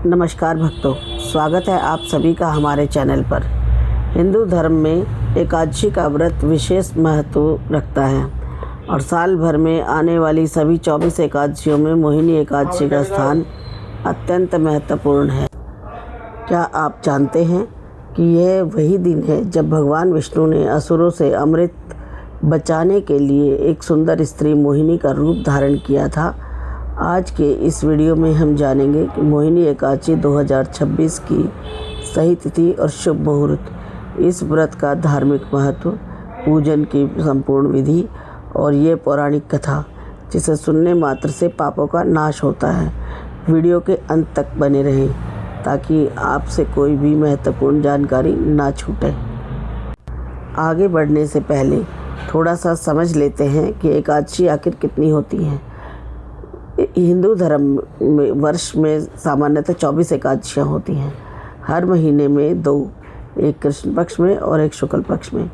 नमस्कार भक्तों, स्वागत है आप सभी का हमारे चैनल पर। हिंदू धर्म में एकादशी का व्रत विशेष महत्व रखता है और साल भर में आने वाली सभी 24 एकादशियों में मोहिनी एकादशी का स्थान अत्यंत महत्वपूर्ण है। क्या आप जानते हैं कि यह वही दिन है जब भगवान विष्णु ने असुरों से अमृत बचाने के लिए एक सुंदर स्त्री मोहिनी का रूप धारण किया था। आज के इस वीडियो में हम जानेंगे कि मोहिनी एकादशी 2026 की सही तिथि और शुभ मुहूर्त, इस व्रत का धार्मिक महत्व, पूजन की संपूर्ण विधि और ये पौराणिक कथा जिसे सुनने मात्र से पापों का नाश होता है। वीडियो के अंत तक बने रहें ताकि आपसे कोई भी महत्वपूर्ण जानकारी ना छूटे। आगे बढ़ने से पहले थोड़ा सा समझ लेते हैं कि एकादशी आखिर कितनी होती हैं। हिंदू धर्म में वर्ष में सामान्यतः 24 एकादशियाँ होती हैं। हर महीने में 2, एक कृष्ण पक्ष में और एक शुक्ल पक्ष में।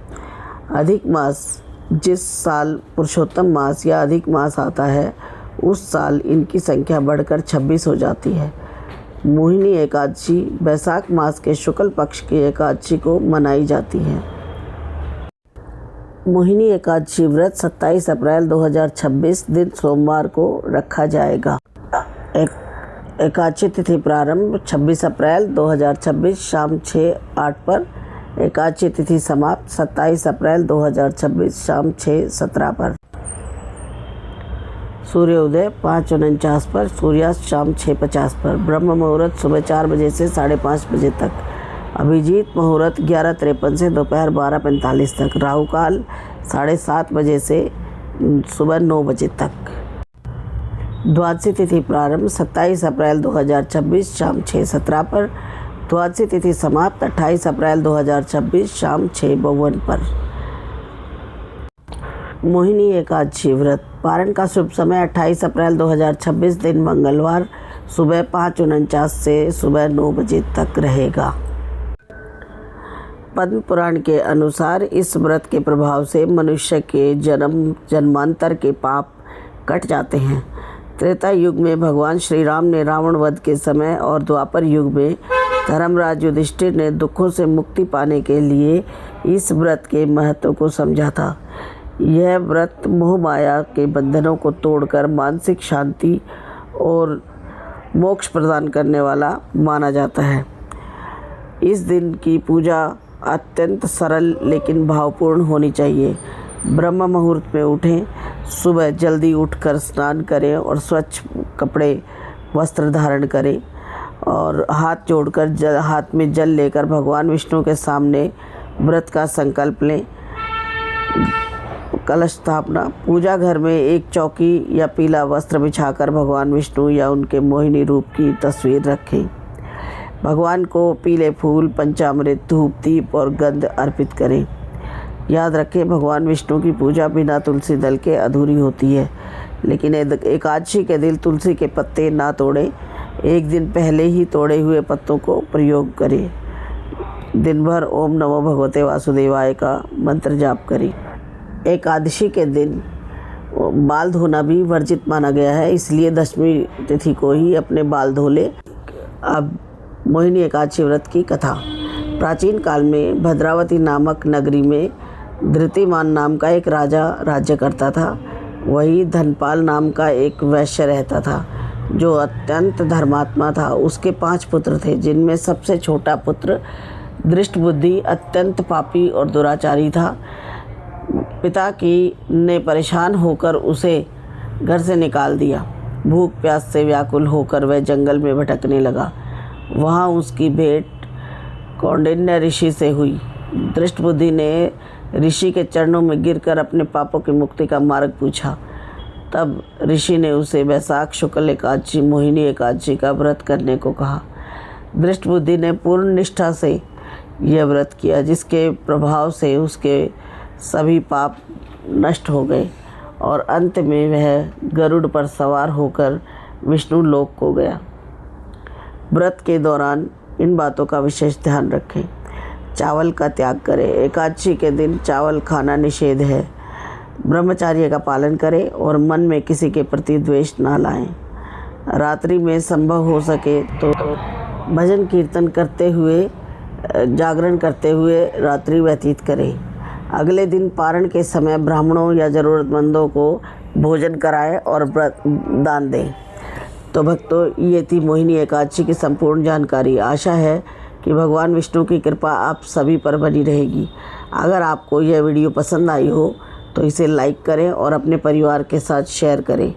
अधिक मास, जिस साल पुरुषोत्तम मास या अधिक मास आता है उस साल इनकी संख्या बढ़कर 26 हो जाती है। मोहिनी एकादशी वैशाख मास के शुक्ल पक्ष की एकादशी को मनाई जाती है। मोहिनी एकादशी व्रत 27 अप्रैल 2026 दिन सोमवार को रखा जाएगा। एकादशी तिथि प्रारंभ 26 अप्रैल 2026 शाम 6:08 पर। एकादशी तिथि समाप्त 27 अप्रैल 2026 शाम 6:17 पर। सूर्योदय 5:49 पर, सूर्यास्त शाम 6:50 पर। ब्रह्म मुहूर्त सुबह 4 बजे से 5:30 बजे तक। अभिजीत मुहूर्त 11:53 से दोपहर 12:45 तक। राहु काल 7:30 बजे से सुबह 9 बजे तक। द्वादशी तिथि प्रारंभ 27 अप्रैल 2026 शाम 6:17 पर। द्वादशी तिथि समाप्त 28 अप्रैल 2026 शाम 6:52 पर। मोहिनी एकादशी व्रत पारण का शुभ समय 28 अप्रैल 2026 दिन मंगलवार सुबह 5:49 से सुबह 9 बजे तक रहेगा। पद्म पुराण के अनुसार इस व्रत के प्रभाव से मनुष्य के जन्मांतर के पाप कट जाते हैं। त्रेता युग में भगवान श्री राम ने रावण वध के समय और द्वापर युग में धर्मराज युधिष्ठिर ने दुखों से मुक्ति पाने के लिए इस व्रत के महत्व को समझा था। यह व्रत मोह माया के बंधनों को तोड़कर मानसिक शांति और मोक्ष प्रदान करने वाला माना जाता है। इस दिन की पूजा अत्यंत सरल लेकिन भावपूर्ण होनी चाहिए। ब्रह्म मुहूर्त में उठें, सुबह जल्दी उठकर स्नान करें और स्वच्छ कपड़े वस्त्र धारण करें और हाथ जोड़कर हाथ में जल लेकर भगवान विष्णु के सामने व्रत का संकल्प लें। कलश स्थापना, पूजा घर में एक चौकी या पीला वस्त्र बिछाकर भगवान विष्णु या उनके मोहिनी रूप की तस्वीर रखें। भगवान को पीले फूल, पंचामृत, धूप, दीप और गंध अर्पित करें। याद रखें, भगवान विष्णु की पूजा बिना तुलसी दल के अधूरी होती है। लेकिन एकादशी के दिन तुलसी के पत्ते ना तोड़ें। एक दिन पहले ही तोड़े हुए पत्तों को प्रयोग करें। दिन भर ओम नमो भगवते वासुदेवाय का मंत्र जाप करें। एकादशी के दिन बाल धोना भी वर्जित माना गया है, इसलिए दशमी तिथि को ही अपने बाल धो ले। अब मोहिनी एकादशी व्रत की कथा। प्राचीन काल में भद्रावती नामक नगरी में धृतिमान नाम का एक राजा राज्य करता था। वही धनपाल नाम का एक वैश्य रहता था जो अत्यंत धर्मात्मा था। उसके 5 पुत्र थे, जिनमें सबसे छोटा पुत्र दृष्टबुद्धि अत्यंत पापी और दुराचारी था। पिता की ने परेशान होकर उसे घर से निकाल दिया। भूख प्यास से व्याकुल होकर वह जंगल में भटकने लगा। वहाँ उसकी भेंट कौंडिन्य ऋषि से हुई। दृष्टबुद्धि ने ऋषि के चरणों में गिरकर अपने पापों की मुक्ति का मार्ग पूछा। तब ऋषि ने उसे वैशाख शुक्ल एकादशी मोहिनी एकादशी का व्रत करने को कहा। दृष्टबुद्धि ने पूर्ण निष्ठा से यह व्रत किया, जिसके प्रभाव से उसके सभी पाप नष्ट हो गए और अंत में वह गरुड़ पर सवार होकर विष्णु लोक को गया। व्रत के दौरान इन बातों का विशेष ध्यान रखें। चावल का त्याग करें। एकादशी के दिन चावल खाना निषेध है। ब्रह्मचर्य का पालन करें और मन में किसी के प्रति द्वेष ना लाएं। रात्रि में संभव हो सके तो भजन कीर्तन करते हुए, जागरण करते हुए रात्रि व्यतीत करें। अगले दिन पारण के समय ब्राह्मणों या ज़रूरतमंदों को भोजन कराएं और दान दें। तो भक्तों, ये थी मोहिनी एकादशी की संपूर्ण जानकारी। आशा है कि भगवान विष्णु की कृपा आप सभी पर बनी रहेगी। अगर आपको यह वीडियो पसंद आई हो तो इसे लाइक करें और अपने परिवार के साथ शेयर करें।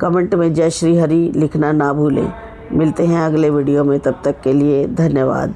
कमेंट में जय श्री हरि लिखना ना भूलें। मिलते हैं अगले वीडियो में, तब तक के लिए धन्यवाद।